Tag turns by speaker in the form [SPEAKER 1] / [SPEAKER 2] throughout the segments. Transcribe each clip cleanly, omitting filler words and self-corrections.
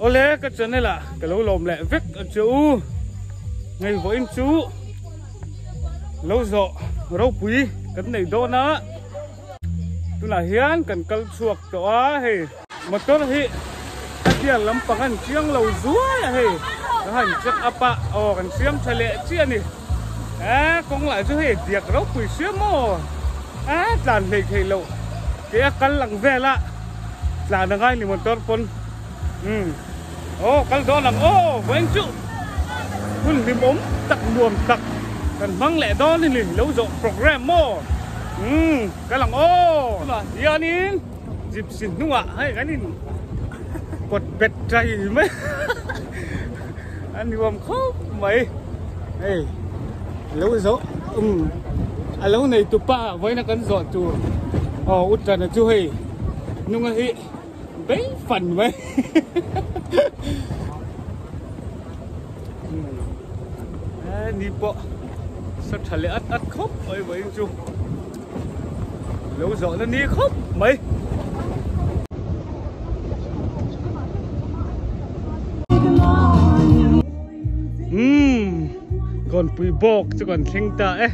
[SPEAKER 1] ô lẽ cái chuyện này là cái lâu lồm lẹ vết ở chỗ ngày với anh chú lâu rộ rau quý cái này đô nó tức là hiến cần câu chuộc đó thì một tốt thì cái tiền lắm bằng hành chiang lâu rúa thì cái hành chiếc apa cần xiêm thay lệ chia này cũng lại cho hệ tiệc rau quý xiêm mò dàn hình thì lộ cái căn lặng về lạ là được ngay thì một tốt con căn đó là với anh chú hun tìm ốm tặng buồm tặng cần mang lẽ đó nên lâu rộ program mò cái lòng là giờ nín dịp xin đúng ạ hay cái nín quật bẹt chay mấy anh buồm khóc mấy lâu rộ lâu này tụi ba với nó cần dọn chùa út trần là chú hề nhưng mà hi bấy phần mấy đi bộ sắp trả lẽ ắt khóc với anh chú lâu rồi nó đi khóc mấy còn bùi bọc chứ còn sinh ta ấy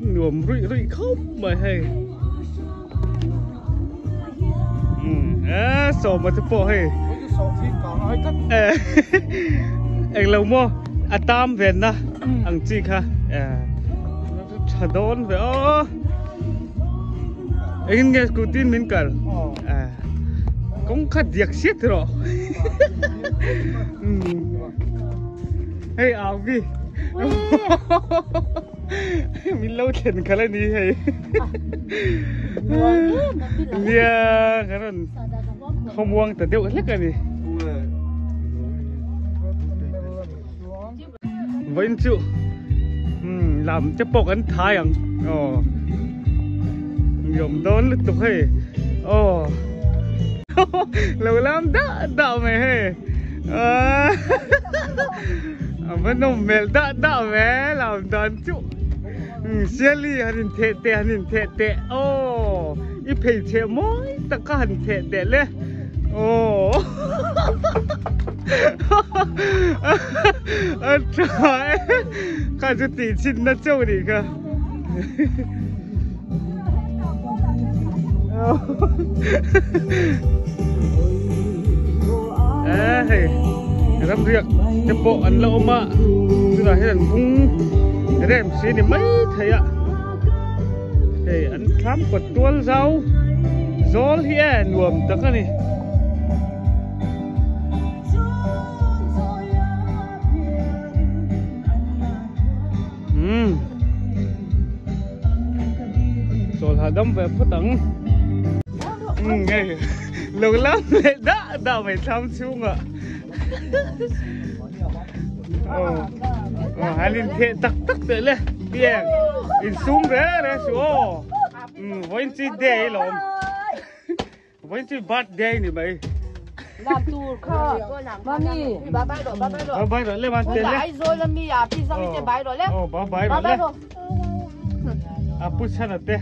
[SPEAKER 1] nhuộm rụi khóc mà hay sổ mà thức bộ hay anh lâu mua tam về na anh chị ha chả đón về anh nghe cụ tin mình cả cũng khát diệt xiết rồi hey áo gì mình lâu tiền cái này đi hay lia cái đó không buông từ tiêu cái lắc cái gì với anh chịu làm cho bọc anh thái à nhổm đón liên tục hay lâu lắm đã mày hay vẫn nôm mệt đã mày làm đón chịu xe ly hành thề ít phải thề mối tất cả hành thề lên trời cả chú tỷ xin nó châu đi cơ làm việc cho bộ ăn lẩu mà tức là hay là cũng cái đêm xí này mấy thầy ạ để ăn khám quật tuôn rau gió hie nuồm tất cả này rồi hà đâm về phát tặng nghe lâu lắm đã phải thăm xuống ạ hai linh thế tắc tới lên tiền in xuống đấy xuống với chị đây lắm với chị bắt đây này mày
[SPEAKER 2] làm tour khờ mami
[SPEAKER 1] bye rồi lên mà tiền
[SPEAKER 2] lên rồi làm gì à pizza mình tiền bye rồi lên
[SPEAKER 1] bye rồi lên push nó thế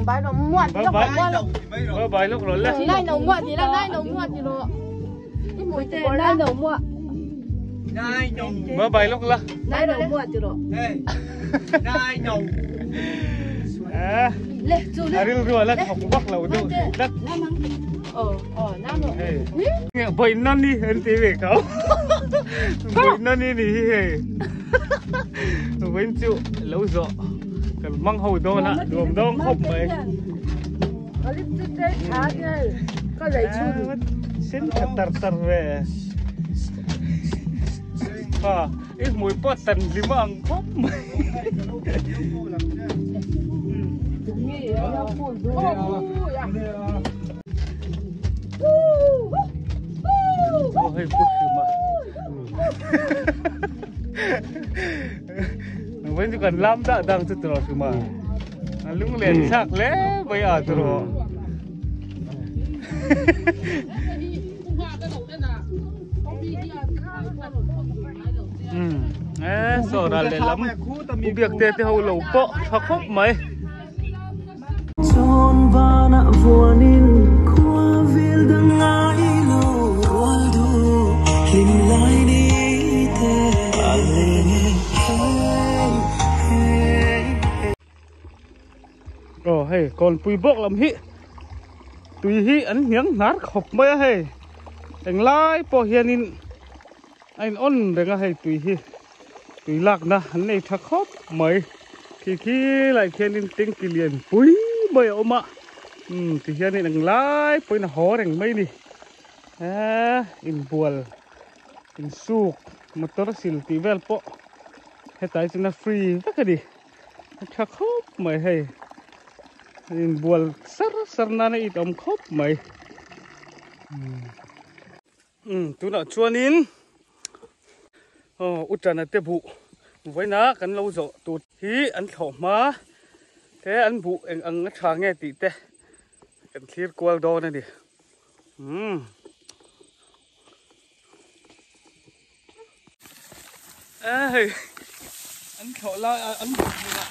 [SPEAKER 2] bye rồi muộn
[SPEAKER 1] bye lúc rồi lên
[SPEAKER 2] này nấu muộn thì là này nấu muộn thì nó cái mùi tiền này nấu muộn
[SPEAKER 1] bye lúc là
[SPEAKER 2] này nấu muộn thì nó
[SPEAKER 3] này nấu
[SPEAKER 1] lên rồi lên học bắc lầu đâu đất
[SPEAKER 2] nam rồi
[SPEAKER 1] vậy nó đi hơn tí về không vậy nó đi đi với chịu lâu rồi cái măng hồi đó nè đường đó không vậy
[SPEAKER 2] có lấy chun
[SPEAKER 1] xin tar về ít mùi bớt tần gì mà ăn không hơi bút mà vẫn chỉ cần làm đã đang tự rồi mà lúc liền sạc lẽ bây giờ rồi sợ là lẽ lắm việc tê hầu lẩu bọ hoặc khóc mấy chôn và nạ vua nín khoa viên đang ngái
[SPEAKER 4] lim lai đi thế lên
[SPEAKER 1] hey còn pui bốc làm hi tùy hi ấn miếng nát khop mày hey anh lai po hianin anh on để nghe hey tùy lạc na anh này thắc khop mày khi lại hianin tiếng kỳ liền pui mày ôm ạ thì hianin anh lai pui na hó đằng mày đi in buồn in suuk motor sil ti vel po he tai chuna free ka di thak khop mai hey in buồn sar na nei tom khop mai tu na chuan in utana te bu với na kan lo zo tu hi an thlo ma thế an bu ang tha nge ti te kan thlir kwal do na di hey anh thọ lại anh bụi này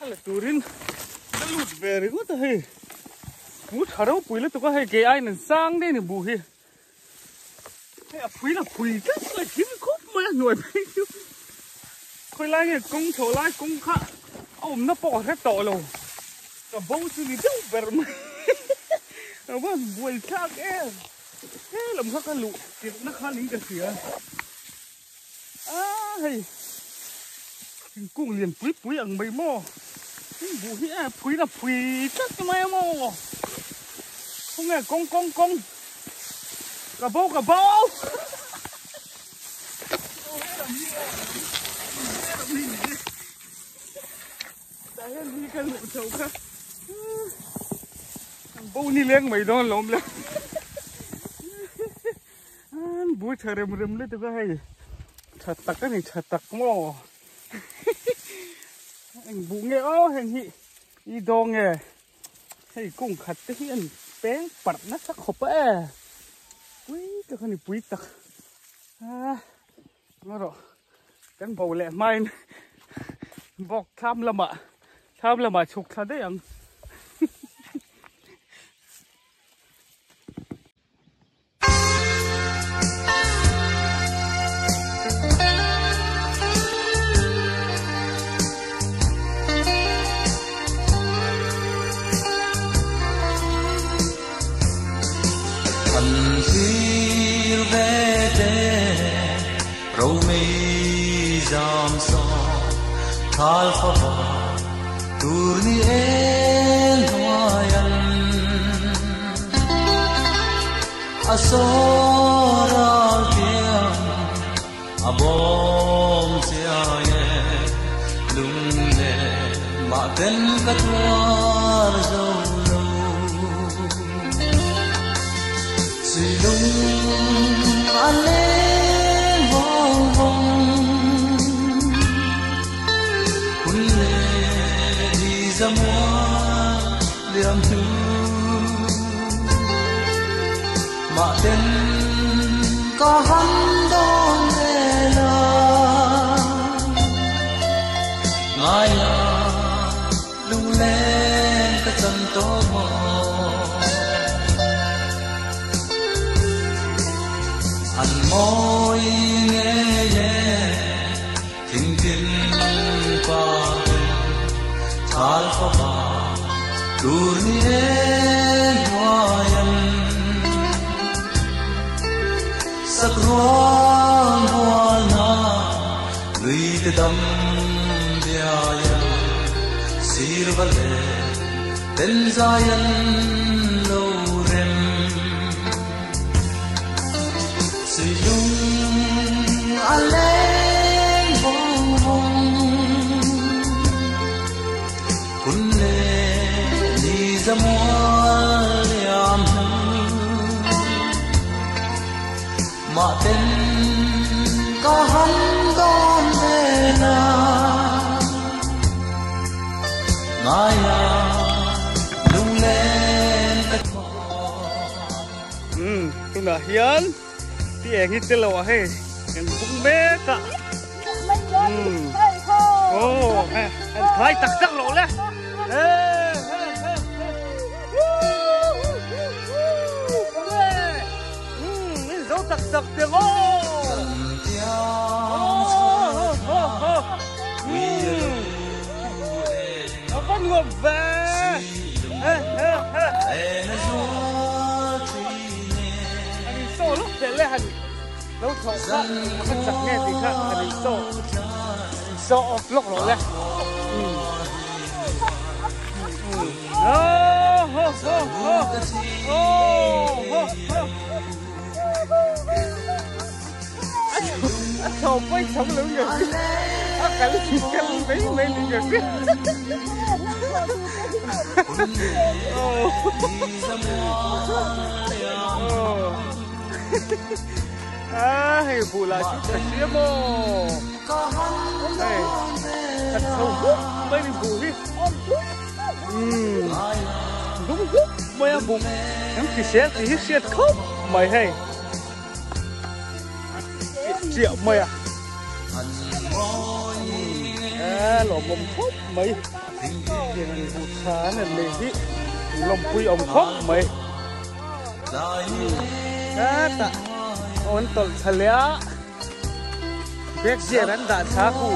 [SPEAKER 1] hay là turin đã lụt về đấy quá ta hey mút thở đâu bụi lên tụi có hay kể ai nên sang đây này bụi hi hay là bụi chắc là kiếm khúc mà người khơi lại này công thọ lại công khá ông nó bỏ hết tội rồi cả bông chứ đi đâu về mà nó vẫn bụi khác em thế làm khác cái lụ thì nó khá lính cả kìa hey cung liền pui ăn mấy mò bù hi pui là pui chắc cái mấy mò không nghe công cả bao tại hơn đi cái lụa sầu khác bố ni lên mày đó lộn lên bùi chờ rầm lên tụi cái hay chặt tắc cái này chặt tắc mò anh bù nghe anh hi y đo nghe hay cũng khát cái hiền bé bật nó sắc hộp quý cái này quý tắc nó rồi cái bầu lẹ mai bọc tham là mà chụp thật đấy anh
[SPEAKER 4] Thal khaba turni el hoyan asora kiam abom siaye lungle ma ten katwar zolo silung ale zamwa liam thu ma ten ka han don la ngaya lung lên ka chan to mo an moi nghe ye thinh tin qua alpha turni hoyan sakron hoana luit dam diaya sirvale tenzayan lorem silung ale zamwal yam ma ten ka han don na ngaya lung lên ka
[SPEAKER 1] tu na hian ti eng hi telo a he kan bung be ka anh phải tắc tắc lộ lên dấu tắc sặc tiếng ô nó con ngược về anh sổ lúc thế lên hành đâu thọ khác anh chẳng nghe gì khác anh sổ lúc nó lên Không phải sống lưỡng người cái mấy người biết hay phụ là chút thật xía mô thật sâu hút mấy đi phụ đi đúng hút mấy em bụng em thì sẽ khóc mày hay triệu mày lỗ mồm khóc mày tiền vụ xá này mày đi lòng quy ông khóc mày tạ ôn tol thalia bek je ran da sa ku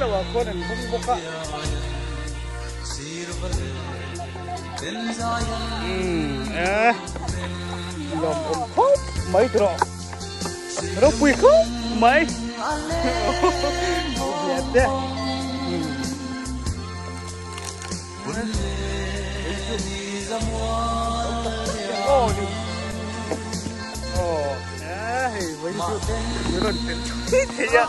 [SPEAKER 1] là wa con anh không boka lòng ông khóc mấy trọ nó quy khóc mấy đẹp đấy với rồi thế ya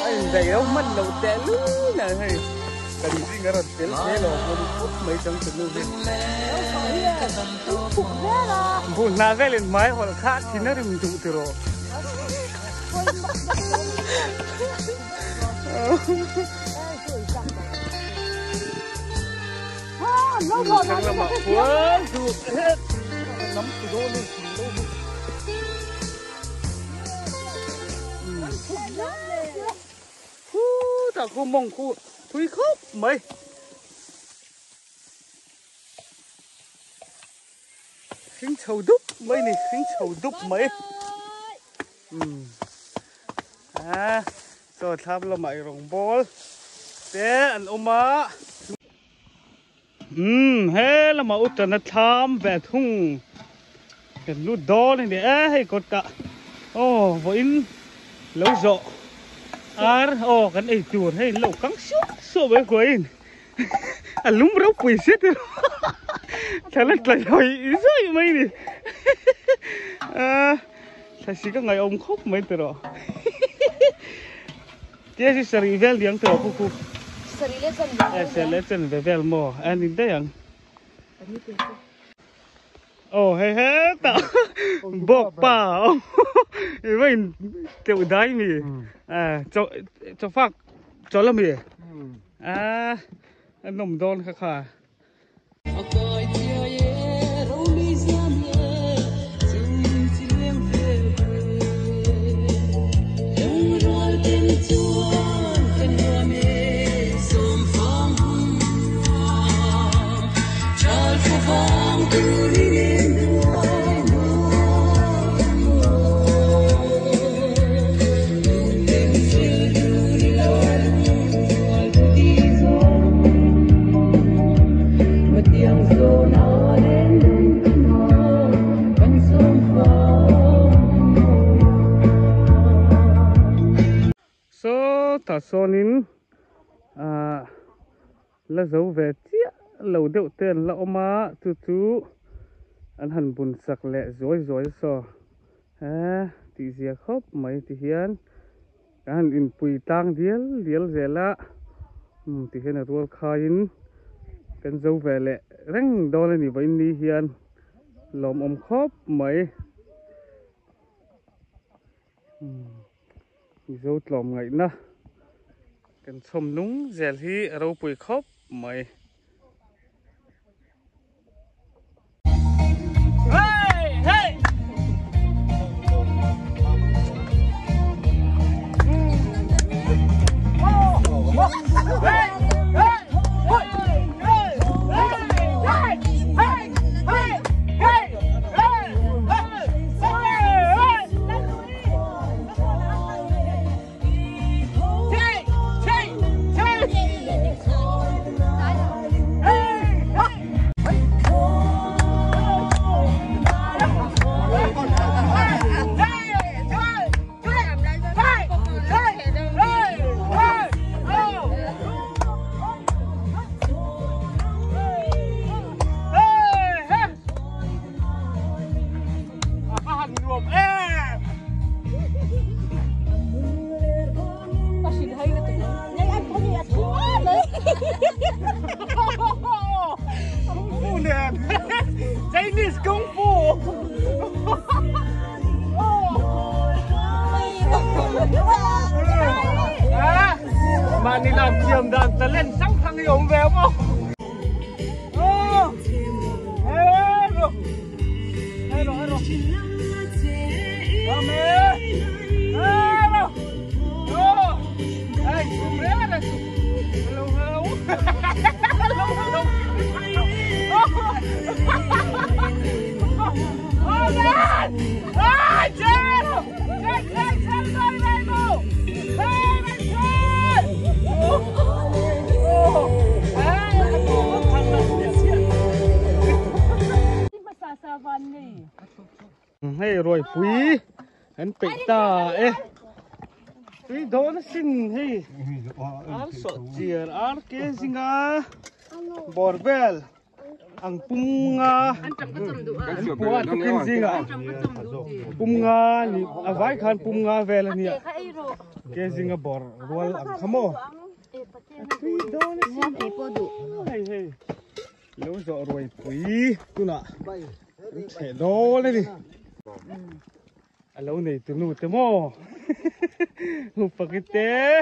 [SPEAKER 1] anh dạy đâu mất đầu té lú này hay cần gì cái rồi té thế rồi một mấy trăm triệu luôn buồn na cái lên máy hoặc là khác thì nó thì mình chịu từ rồi thằng là mặc quần tụt hết nắm từ đâu lên ta khu mông khu thui khóc mấy khinh chầu đúc mấy này khinh chầu đúc mấy rồi tham là mày rồng bol thế anh ôm á thế là mà út nó tham về thung cái lút đó này để hay cột cả với lâu rộ cái này chuột hay lâu cắn suốt với quên lúng rốc quỳ xít thật là hồi rơi mấy đi thật sự các ngày ông khóc mấy từ đó thế thì sari vel điang từ khu sari lesson về vel mò anh đi đây anh hay hết ta bọc pa vậy tiểu đái mì cho phát cho là mì anh nồng đôn khá khá ta sonin là dấu về chia lầu đậu tiền lão má chú anh hẳn buồn sặc lẹ rối so thì gì khóc mấy thì hiền anh in pui tang điel dễ lạ thì hiện là ruột khai cái dấu về lẹ răng đó là như vậy đi hiền lom khóc mấy dấu lom ngày na cái xôm núng dễ hi rau pui khóc mấy Chinese Kung Fu mà đi làm chiềm đàn ta lên sẵn thằng yểm về không? hay rồi quý anh bị ta ê quý đó nó xin hay ăn sọ chiên ăn cái gì ngà bò bèl ăn pum ngà ăn bò ăn cái gì ngà pum ngà à vài khăn pum ngà về là nè cái gì ngà bò rồi ăn khamo quý đó nó xin hay hay lâu rồi rồi quý tu nè thế đó đấy đi lâu này tụi nó tụi mò hụt cái té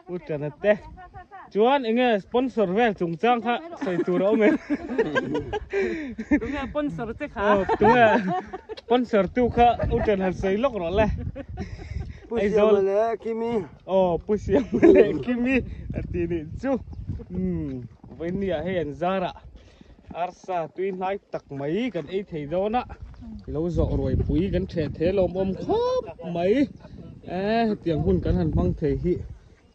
[SPEAKER 1] hụt cái té chuan anh nghe sponsor về trùng trang ha xây tụi đó mấy tụi nghe sponsor thế khá tụi nghe sponsor tụi khá hụt cái hạt xây lóc rồi lẽ
[SPEAKER 3] Pusiam le Kimi.
[SPEAKER 1] Pusiam le Kimi thì đi chú với nia hiện Zara arsa tuy nói tặc mấy gần ấy thì đó nè lâu rõ rồi quý gần thế lồm khóc mấy tiếng hun cắn hẳn băng thể hiện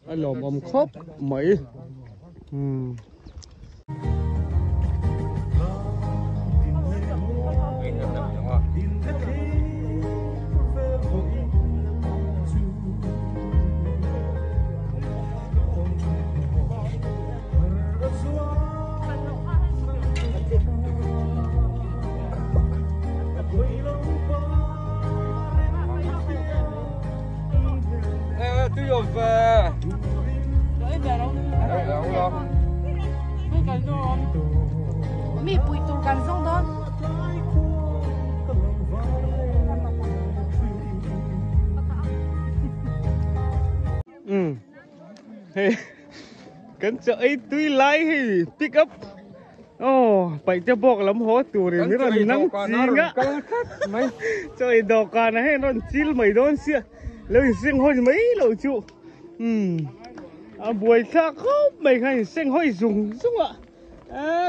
[SPEAKER 1] lồm khóc mấy
[SPEAKER 3] Tôi dùng về.
[SPEAKER 2] Mi bụi tù càng rong đó.
[SPEAKER 1] Cần sợ ấy tuy lái hay pick up. Phải cho bọc lắm hố tù thì mới là nắng chín á. Trời đỏ cả này nó chill mấy đón xưa. Lời sinh hôi mấy lâu trụ. Buổi sáng khóc mấy ngày sinh hôi dùng ạ.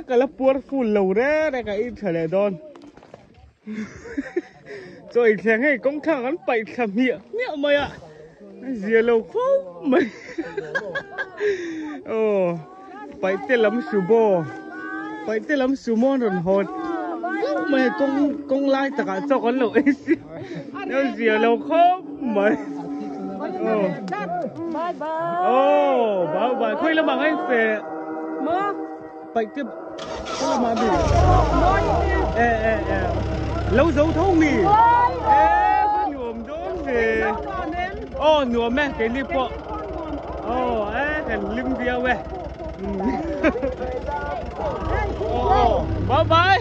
[SPEAKER 1] Cả là buồn phù lầu đấy, đây cả ít thời lệ đòn. Rồi sáng hay công thẳng hắn bậy thầm miệng mày ạ. Dìa lâu khóc mày. Bậy tên lắm sù bò. Bậy tên lắm sù môn rồn hồn. Mày công lai tất cả cho con lầu ấy xíu. Nếu dìa lâu khóc mày.
[SPEAKER 2] Bye bye.
[SPEAKER 1] Bye bye. Khơi là bằng anh về. Mơ. Bậy tiếp. Khơi là mà bị. Lâu dấu thấu mì. Có nhuộm đốn về. Nhuộm mẹ cái lip bộ. Cái lim bia về. Bye bye.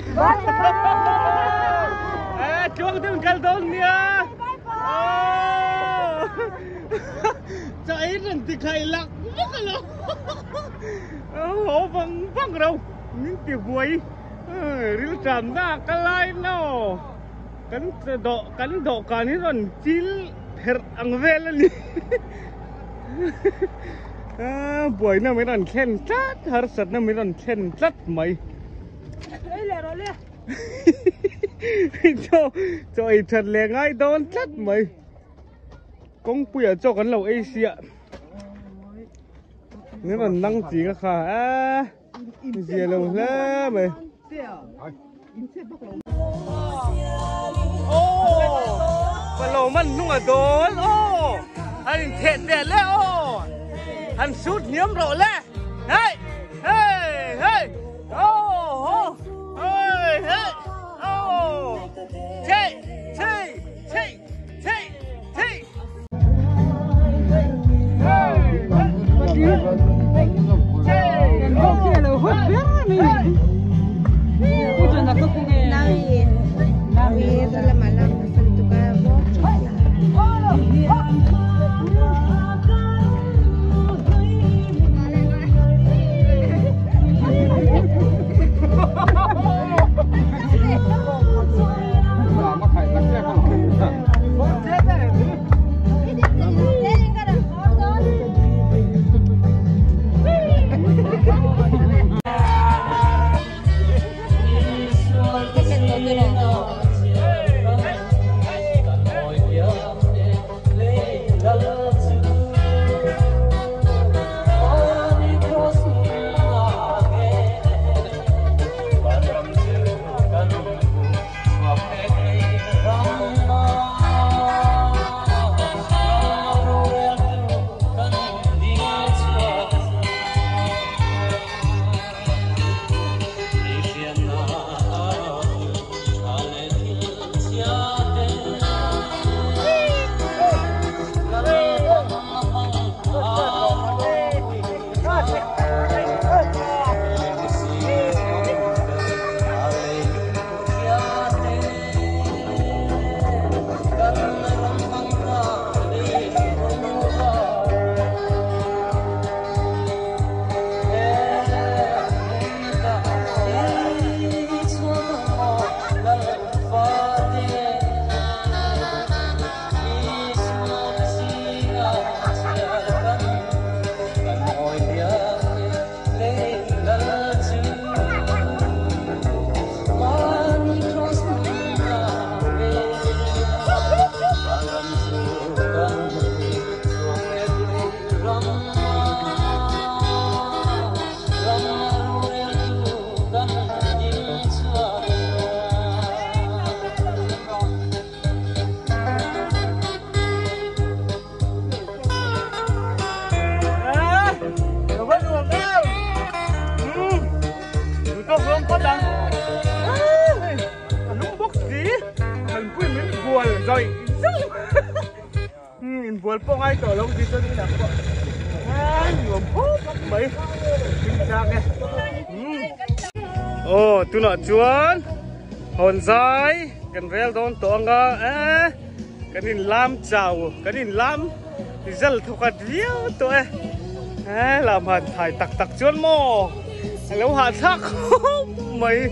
[SPEAKER 1] Chuông tiếng cần đốn nha. Cho ấy rằng thì khai lạc mất rồi. Hổ văng đâu. Những tiệc vui. Ríu tràm ra cái lai nào. Cắn độ cả ní rồi chill thật ăn về lên đi. Buổi nào mới còn khen chát. Hả sật nào mới còn khen chát mày. Cho ấy thật lẹ ngay đón chát mày. Công bùi ở cho con lầu Asia. Nếu mà năng chỉ có khả dìa lầu ra mày. Và lầu mình nung ở đốn. Anh thẹn đèn lẽ. Anh sút nhiễm rồi lẽ. Hey. Hey. Hey. Hey. Hey. Hey.
[SPEAKER 2] Nào
[SPEAKER 1] con đằng lúc bốc gì thằng quên mình buồn rồi nhìn buồn phong ai tổ lông gì cho đi nào nhiều phút mấy chính xác này ồ tôi nói chuan hồn dài cần rêu đón toang à cái nhìn lam chào cái nhìn lam thì rất là thuộc hạt riêu tôi làm hạt thải tặc tặc chuan mò lâu hạt sắc mấy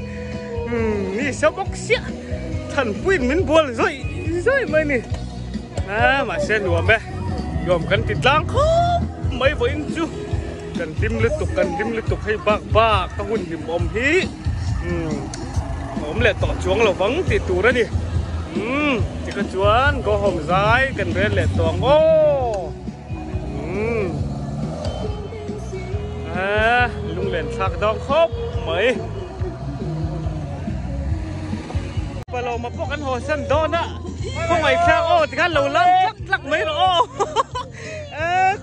[SPEAKER 1] đi sao bóc xịa thần quên mình buồn rồi mấy nè mà xem nhuộm nhuộm cần thịt lang không mấy với anh chú cần tim liên tục hay bạc cácหุ่n điểm ôm hí ôm lại tỏ chuông là vắng thì tù đó đi thì cái chuan có hồng dài cần về lại toàn ô lung lên sạc đong khóc mấy và lầu mà bốc ăn hồ sân đón á không phải sao ô thì khá lầu lắm lắc mấy nó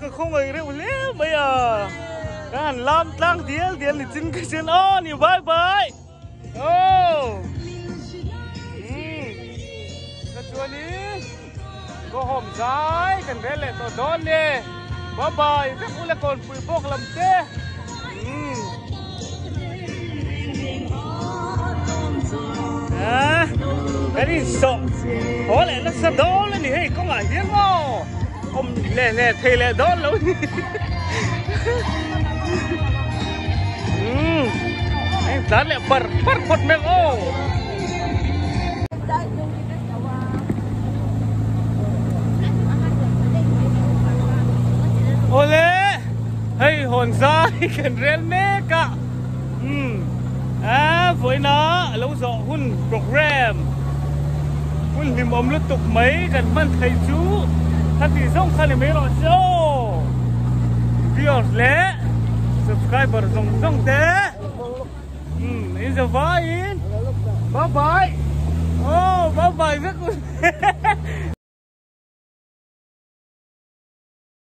[SPEAKER 1] cứ không phải đâu léo bây giờ cái hành lam tăng tiếng thì chính cái chân ô nhiều bye ô cái chuột đi có hòm dài cần bé lại tỏ đón đi bye các cô là còn bụi bốc làm thế cái đi sợ có lẽ nó sẽ đó lên thì hay có ngại hiếm không ông lẹ thề lẹ đó lâu anh dán lẹ bật phật mẹ ô ô lẽ hay hồn dài cần rèn mẹ cả với nó lâu rõ hun program hun tìm ôm liên tục mấy gần văn thầy chú thật thì giống khá là mấy lọ show video lẽ subscriber giống thế in the vine bye bye rất